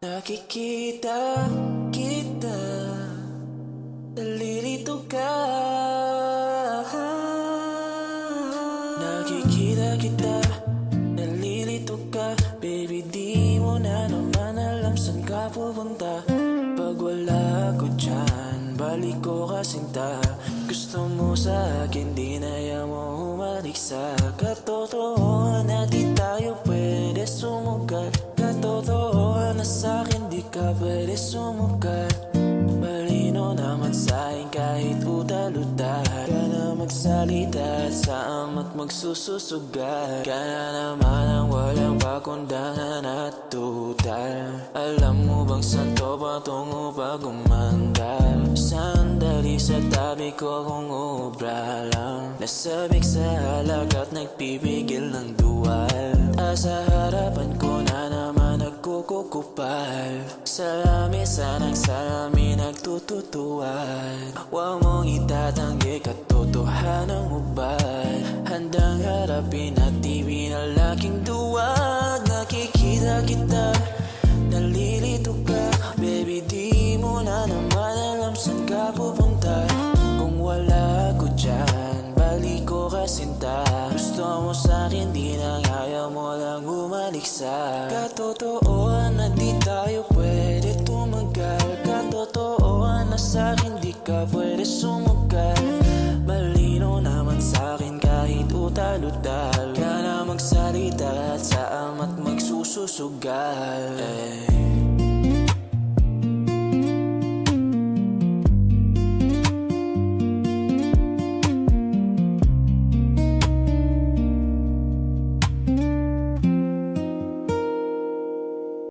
Nakikita kita, nalilito ka. Nakikita kita, nalilito ka. Baby, di mo na naman alam saan ka pupunta. Pag wala ko dyan, balik ko kasinta. Gusto mo sa akin, di na yan mo humalik sa katotohanan na di tayo pwede sumugal. Katotohanan na sa'kin, di ka pwede sumugal. Malino naman sa'kin kahit utal-utal. Ka na magsalita at sa amat magsususugal. Ka na naman ang walang pakundangan at tutal. Alam mo bang santo patungo pag umandal? Sandali sa tabi ko kung ubra lang. Nasabik sa halag at nagpipigil ng duwal. Sa harapan ko na naman nagkukukupal. Salami sanang salami nagtututuan. Huwag mong itatanggi katotohanan ng ubad. Handang harapin at di lalaking duwag. Nakikita kita, nalilito ka. Baby, di mo na naman alam saan ka pupunta. Kung wala ko dyan, balik ko kasinta. Gusto mo sa'kin, di na ayaw mo lang bumalik sa katotohanan na di tayo pwede tumagal. Katotohanan na sa'kin, di ka pwede sumugal. Malino naman sa'kin kahit utal-utal. Ka na magsalita at sa amat magsususugal.